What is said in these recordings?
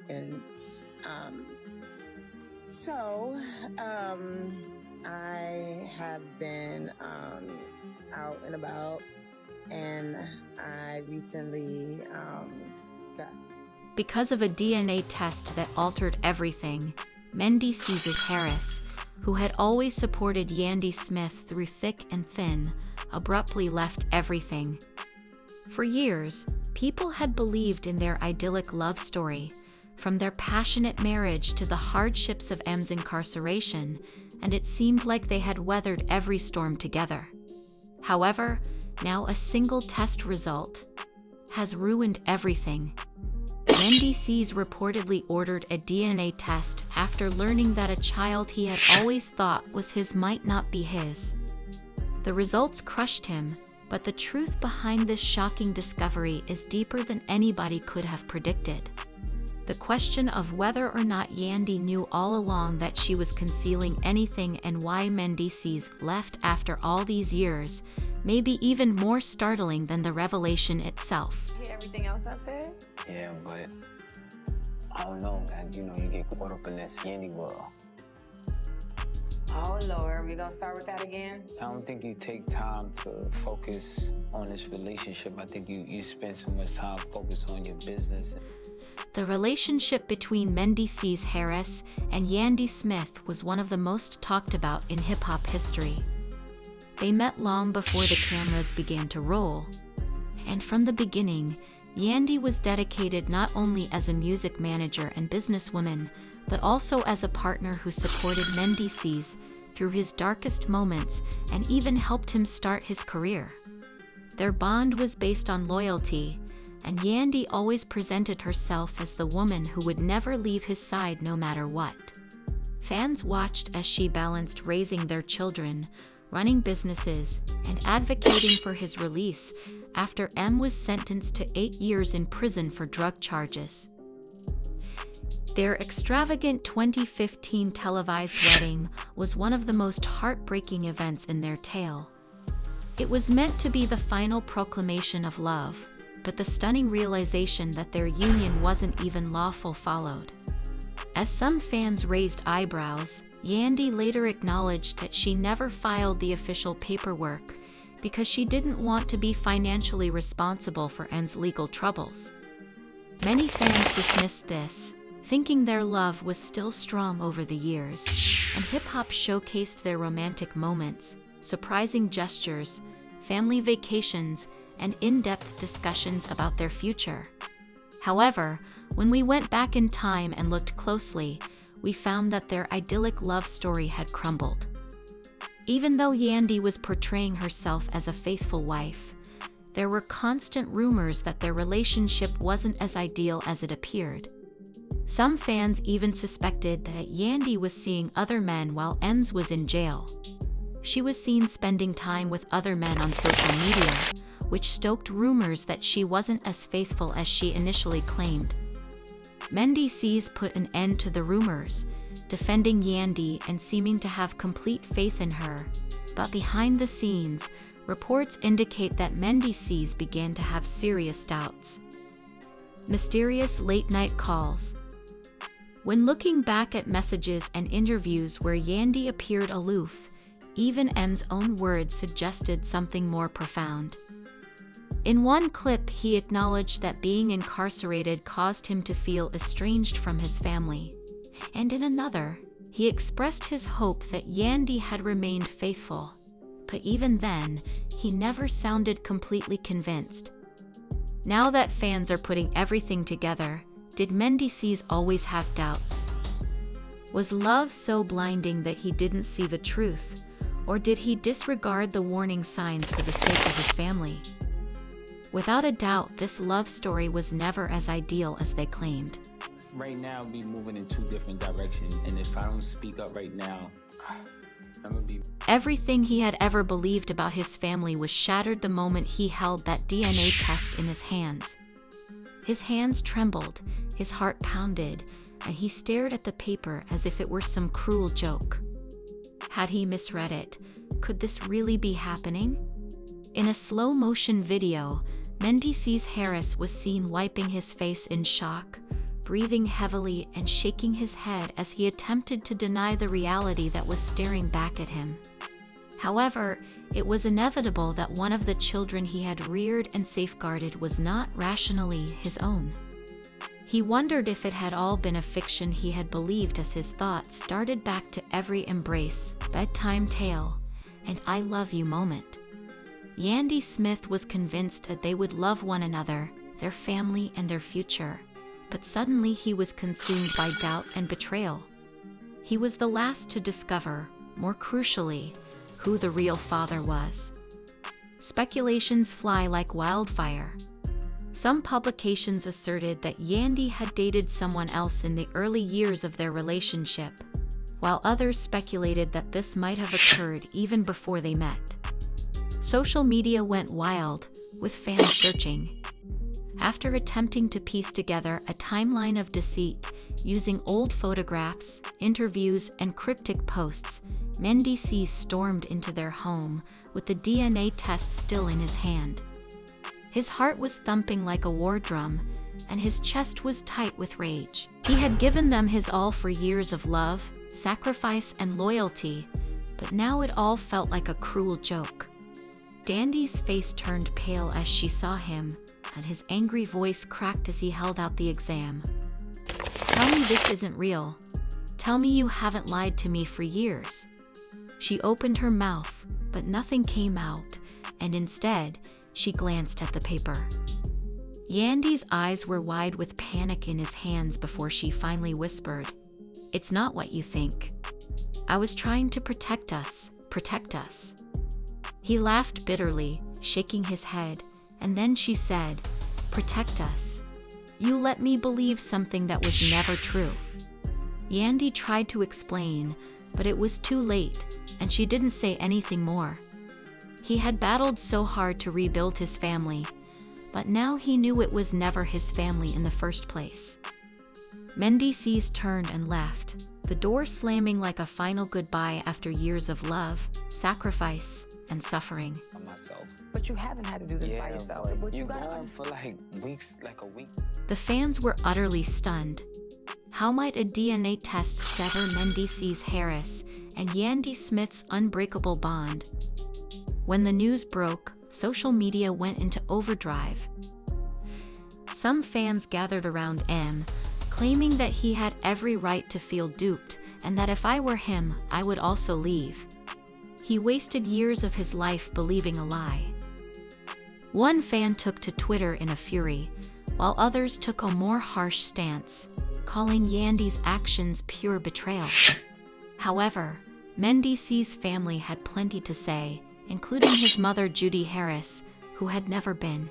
And um, so I have been out and about, and I recently got. Because of a DNA test that altered everything, Mendeecees Harris, who had always supported Yandy Smith through thick and thin, abruptly left everything. For years, people had believed in their idyllic love story, from their passionate marriage to the hardships of M's incarceration, and it seemed like they had weathered every storm together. However, now a single test result has ruined everything. Mendeecees reportedly ordered a DNA test after learning that a child he had always thought was his might not be his. The results crushed him, but the truth behind this shocking discovery is deeper than anybody could have predicted. The question of whether or not Yandy knew all along that she was concealing anything and why Mendeecees left after all these years may be even more startling than the revelation itself. Hear everything else I said? Yeah, but I don't know, man. You get caught up in this Yandy world. Oh, Lord, we gonna start with that again? I don't think you take time to focus on this relationship. I think you spend so much time focused on your business. The relationship between Mendeecees Harris and Yandy Smith was one of the most talked about in hip-hop history. They met long before the cameras began to roll, and from the beginning, Yandy was dedicated not only as a music manager and businesswoman, but also as a partner who supported Mendeecees through his darkest moments and even helped him start his career. Their bond was based on loyalty, and Yandy always presented herself as the woman who would never leave his side no matter what. Fans watched as she balanced raising their children, running businesses, and advocating for his release after M was sentenced to 8 years in prison for drug charges. Their extravagant 2015 televised wedding was one of the most heartbreaking events in their tale. It was meant to be the final proclamation of love, but the stunning realization that their union wasn't even lawful followed. As some fans raised eyebrows, Yandy later acknowledged that she never filed the official paperwork because she didn't want to be financially responsible for M's legal troubles. Many fans dismissed this, thinking their love was still strong over the years, and hip-hop showcased their romantic moments, surprising gestures, family vacations, and in-depth discussions about their future. However, when we went back in time and looked closely, we found that their idyllic love story had crumbled. Even though Yandy was portraying herself as a faithful wife, there were constant rumors that their relationship wasn't as ideal as it appeared. Some fans even suspected that Yandy was seeing other men while M's was in jail. She was seen spending time with other men on social media, which stoked rumors that she wasn't as faithful as she initially claimed. Mendeecees put an end to the rumors, defending Yandy and seeming to have complete faith in her. But behind the scenes, reports indicate that Mendeecees began to have serious doubts. Mysterious late-night calls. When looking back at messages and interviews where Yandy appeared aloof, even M's own words suggested something more profound. In one clip, he acknowledged that being incarcerated caused him to feel estranged from his family. And in another, he expressed his hope that Yandy had remained faithful. But even then, he never sounded completely convinced. Now that fans are putting everything together, did Mendeecees always have doubts? Was love so blinding that he didn't see the truth? Or did he disregard the warning signs for the sake of his family? Without a doubt, this love story was never as ideal as they claimed. Right now, we moving in 2 different directions, and if I don't speak up right now, I'm gonna be... Everything he had ever believed about his family was shattered the moment he held that DNA test in his hands. His hands trembled, his heart pounded, and he stared at the paper as if it were some cruel joke. Had he misread it? Could this really be happening? In a slow-motion video, Mendeecees Harris was seen wiping his face in shock, breathing heavily and shaking his head as he attempted to deny the reality that was staring back at him. However, it was inevitable that one of the children he had reared and safeguarded was not rationally his own. He wondered if it had all been a fiction he had believed as his thoughts darted back to every embrace, bedtime tale, and I love you moment. Yandy Smith was convinced that they would love one another, their family, and their future. But suddenly he was consumed by doubt and betrayal. He was the last to discover, more crucially, who the real father was. Speculations fly like wildfire. Some publications asserted that Yandy had dated someone else in the early years of their relationship, while others speculated that this might have occurred even before they met. Social media went wild, with fans searching. After attempting to piece together a timeline of deceit using old photographs, interviews, and cryptic posts, Mendeecees stormed into their home with the DNA test still in his hand. His heart was thumping like a war drum, and his chest was tight with rage. He had given them his all for years of love, sacrifice, and loyalty, but now it all felt like a cruel joke. Yandy's face turned pale as she saw him, and his angry voice cracked as he held out the exam. Tell me this isn't real. Tell me you haven't lied to me for years. She opened her mouth, but nothing came out, and instead, she glanced at the paper. Yandy's eyes were wide with panic in his hands before she finally whispered, "It's not what you think. I was trying to protect us, protect us." He laughed bitterly, shaking his head, and then she said, "Protect us. You let me believe something that was never true." Yandy tried to explain, but it was too late, and she didn't say anything more. He had battled so hard to rebuild his family, but now he knew it was never his family in the first place. Mendeecees turned and left, the door slamming like a final goodbye after years of love, sacrifice, and suffering. For myself. But you haven't had to do this by yourself. What you You're got? gone for like weeks, like a week. The fans were utterly stunned. How might a DNA test sever Mendeecees Harris and Yandy Smith's unbreakable bond? When the news broke, social media went into overdrive. Some fans gathered around M, claiming that he had every right to feel duped and that if I were him, I would also leave. He wasted years of his life believing a lie. One fan took to Twitter in a fury, while others took a more harsh stance, calling Yandy's actions pure betrayal. However, Mendeecees' family had plenty to say, including his mother Judy Harris, who had never been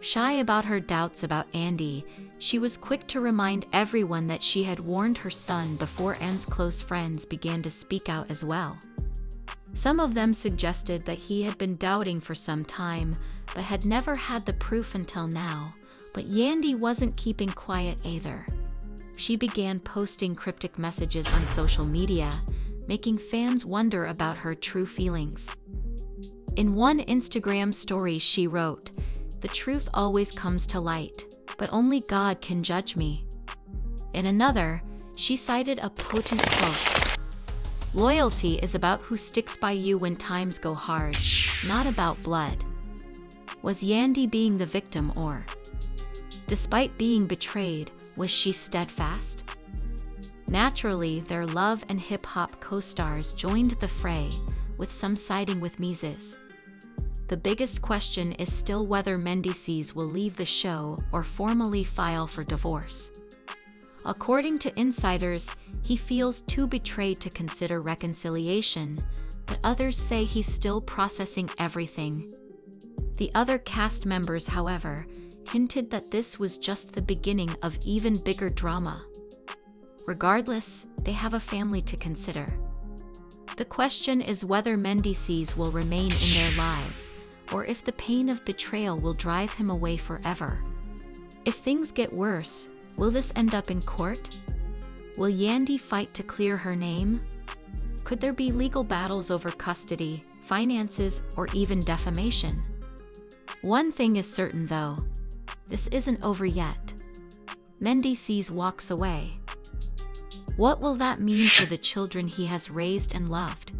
shy about her doubts about Yandy. She was quick to remind everyone that she had warned her son before Anne's close friends began to speak out as well. Some of them suggested that he had been doubting for some time, but had never had the proof until now. But Yandy wasn't keeping quiet either. She began posting cryptic messages on social media, making fans wonder about her true feelings. In one Instagram story she wrote, "The truth always comes to light, but only God can judge me." In another, she cited a potent quote, "Loyalty is about who sticks by you when times go hard, not about blood." Was Yandy being the victim or, despite being betrayed, was she steadfast? Naturally, their love and hip-hop co-stars joined the fray, with some siding with Mendeecees. The biggest question is still whether Mendeecees will leave the show or formally file for divorce. According to insiders, he feels too betrayed to consider reconciliation, but others say he's still processing everything. The other cast members, however, hinted that this was just the beginning of even bigger drama. Regardless, they have a family to consider. The question is whether Mendeecees will remain in their lives, or if the pain of betrayal will drive him away forever. If things get worse, will this end up in court? Will Yandy fight to clear her name? Could there be legal battles over custody, finances, or even defamation? One thing is certain though, this isn't over yet. Mendeecees walks away. What will that mean for the children he has raised and loved?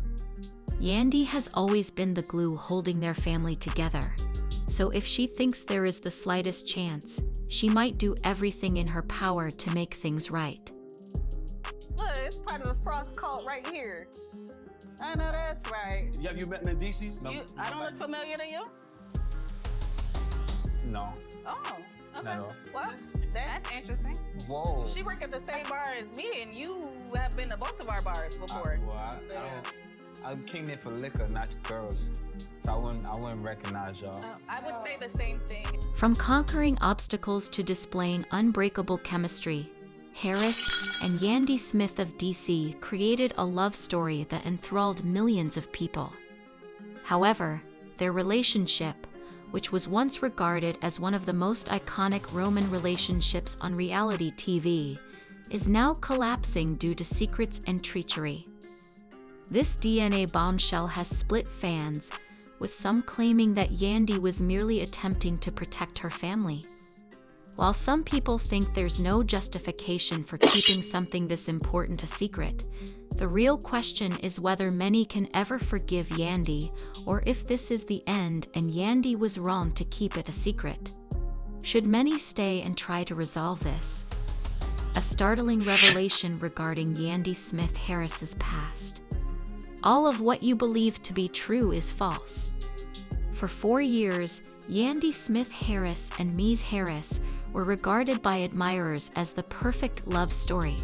Yandy has always been the glue holding their family together. So if she thinks there is the slightest chance, she might do everything in her power to make things right. Look, it's part of the Frost cult right here. I know that's right. Have you met Mendeecees? No. I don't look familiar to you? No. Oh, okay. Not at all. Well, that's interesting. Whoa. She worked at the same bar as me, and you have been to both of our bars before. I came in for liquor, not girls. So I wouldn't recognize y'all. I would say the same thing. From conquering obstacles to displaying unbreakable chemistry, Harris and Yandy Smith of DC created a love story that enthralled millions of people. However, their relationship, which was once regarded as one of the most iconic Roman relationships on reality TV, is now collapsing due to secrets and treachery. This DNA bombshell has split fans, with some claiming that Yandy was merely attempting to protect her family. While some people think there's no justification for keeping something this important a secret, the real question is whether many can ever forgive Yandy, or if this is the end and Yandy was wrong to keep it a secret. Should many stay and try to resolve this? A startling revelation regarding Yandy Smith Harris's past. All of what you believe to be true is false. For 4 years, Yandy Smith Harris and Ms. Harris were regarded by admirers as the perfect love story.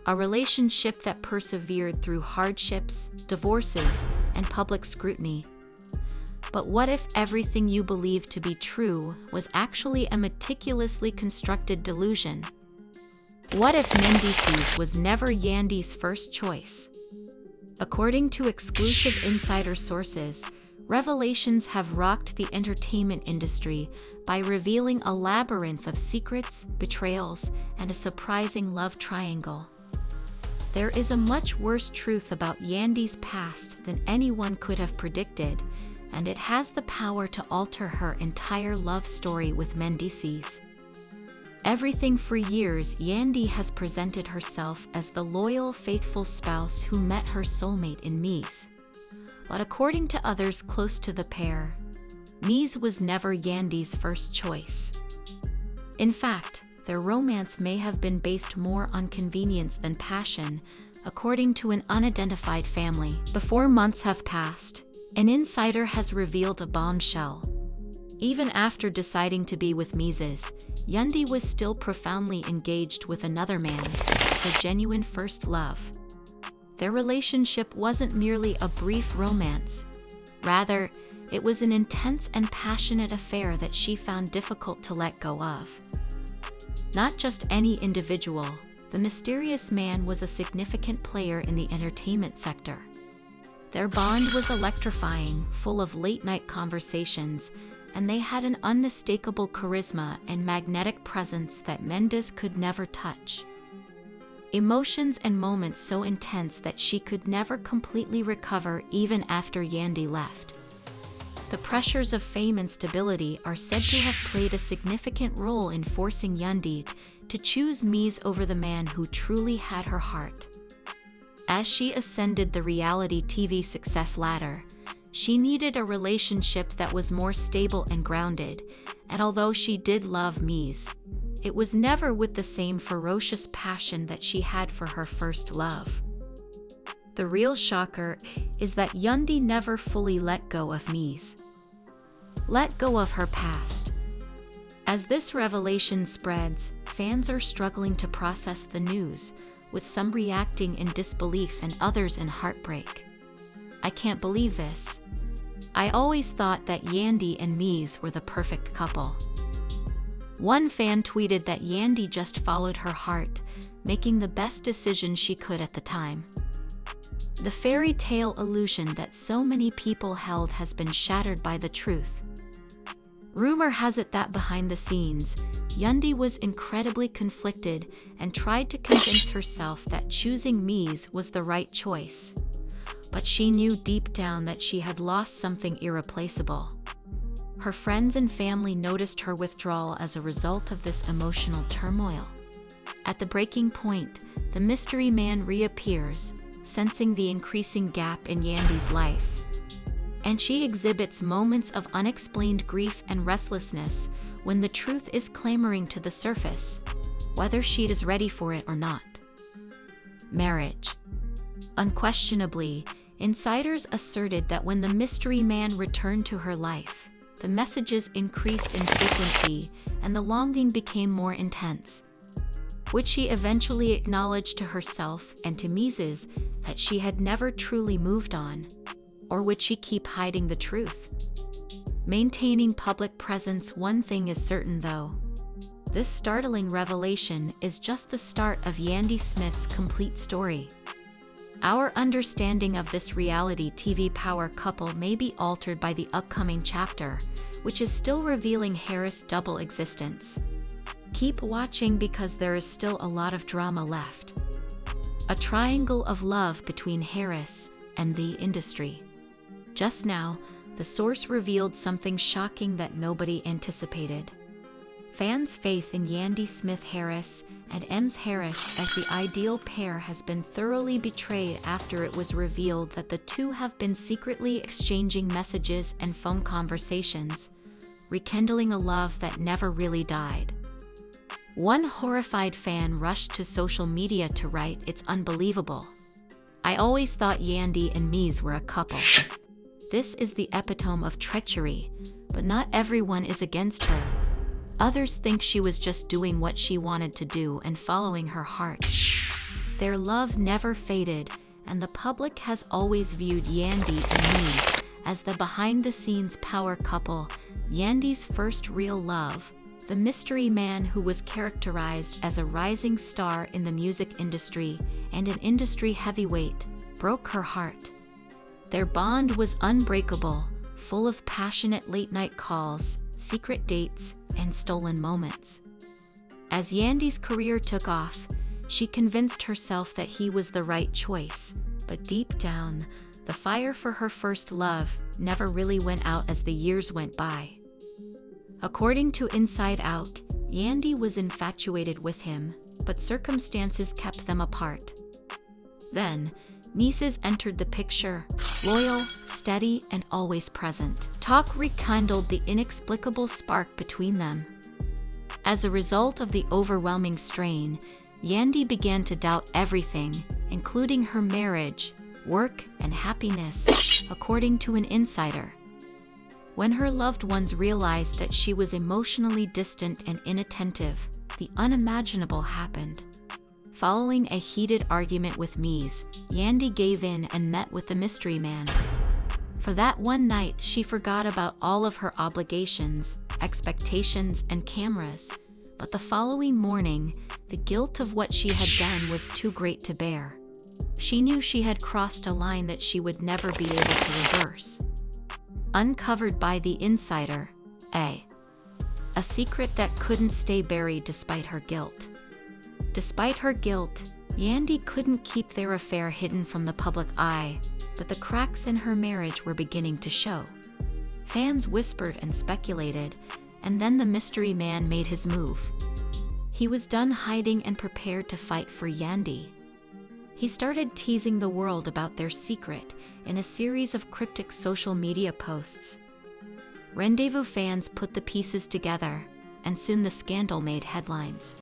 A relationship that persevered through hardships, divorces, and public scrutiny. But what if everything you believe to be true was actually a meticulously constructed delusion? What if Mendeecees was never Yandy's first choice? According to exclusive insider sources, revelations have rocked the entertainment industry by revealing a labyrinth of secrets, betrayals, and a surprising love triangle. There is a much worse truth about Yandy's past than anyone could have predicted, and it has the power to alter her entire love story with Mendeecees. Everything for years, Yandy has presented herself as the loyal, faithful spouse who met her soulmate in Ms. But according to others close to the pair, Ms. was never Yandy's first choice. In fact, their romance may have been based more on convenience than passion, according to an unidentified family. Before months have passed, an insider has revealed a bombshell. Even after deciding to be with Mendeecees, Yandy was still profoundly engaged with another man, her genuine first love. Their relationship wasn't merely a brief romance. Rather, it was an intense and passionate affair that she found difficult to let go of. Not just any individual, the mysterious man was a significant player in the entertainment sector. Their bond was electrifying, full of late-night conversations, and they had an unmistakable charisma and magnetic presence that Mendeecees could never touch. Emotions and moments so intense that she could never completely recover even after Yandy left. The pressures of fame and stability are said to have played a significant role in forcing Yandy to choose Ms. over the man who truly had her heart. As she ascended the reality TV success ladder, she needed a relationship that was more stable and grounded, and although she did love Ms., it was never with the same ferocious passion that she had for her first love. The real shocker is that Yandy never fully let go of Ms. Let go of her past. As this revelation spreads, fans are struggling to process the news, with some reacting in disbelief and others in heartbreak. I can't believe this. I always thought that Yandy and Ms. were the perfect couple. One fan tweeted that Yandy just followed her heart, making the best decision she could at the time. The fairy tale illusion that so many people held has been shattered by the truth. Rumor has it that behind the scenes, Yandy was incredibly conflicted and tried to convince herself that choosing Ms. was the right choice. But she knew deep down that she had lost something irreplaceable. Her friends and family noticed her withdrawal as a result of this emotional turmoil. At the breaking point, the mystery man reappears, sensing the increasing gap in Yandy's life. And she exhibits moments of unexplained grief and restlessness when the truth is clamoring to the surface, whether she is ready for it or not. Marriage. Unquestionably, insiders asserted that when the mystery man returned to her life, the messages increased in frequency and the longing became more intense. Would she eventually acknowledge to herself and to Mendeecees that she had never truly moved on? Or would she keep hiding the truth? Maintaining public presence. One thing is certain though. This startling revelation is just the start of Yandy Smith's complete story. Our understanding of this reality TV power couple may be altered by the upcoming chapter, which is still revealing Harris' double existence. Keep watching because there is still a lot of drama left. A triangle of love between Harris and the industry. Just now, the source revealed something shocking that nobody anticipated. Fans' faith in Yandy Smith Harris and Ems Harris as the ideal pair has been thoroughly betrayed after it was revealed that the two have been secretly exchanging messages and phone conversations, rekindling a love that never really died. One horrified fan rushed to social media to write, "It's unbelievable. I always thought Yandy and Mendeecees were a couple." This is the epitome of treachery, but not everyone is against her. Others think she was just doing what she wanted to do and following her heart. Their love never faded, and the public has always viewed Yandy and Mendeecees as the behind-the-scenes power couple, Yandy's first real love. The mystery man, who was characterized as a rising star in the music industry and an industry heavyweight, broke her heart. Their bond was unbreakable, full of passionate late-night calls, secret dates, and stolen moments. As Yandy's career took off, she convinced herself that he was the right choice, but deep down, the fire for her first love never really went out as the years went by. According to Inside Out, Yandy was infatuated with him, but circumstances kept them apart. Then, Mendeecees entered the picture, loyal, steady, and always present. Talk rekindled the inexplicable spark between them. As a result of the overwhelming strain, Yandy began to doubt everything, including her marriage, work, and happiness, according to an insider. When her loved ones realized that she was emotionally distant and inattentive, the unimaginable happened. Following a heated argument with Mendeecees, Yandy gave in and met with the mystery man. For that one night, she forgot about all of her obligations, expectations, and cameras. But the following morning, the guilt of what she had done was too great to bear. She knew she had crossed a line that she would never be able to reverse. Uncovered by the insider, a secret that couldn't stay buried despite her guilt. Despite her guilt, Yandy couldn't keep their affair hidden from the public eye, but the cracks in her marriage were beginning to show. Fans whispered and speculated, and then the mystery man made his move. He was done hiding and prepared to fight for Yandy. He started teasing the world about their secret in a series of cryptic social media posts. Rendezvous fans put the pieces together, and soon the scandal made headlines.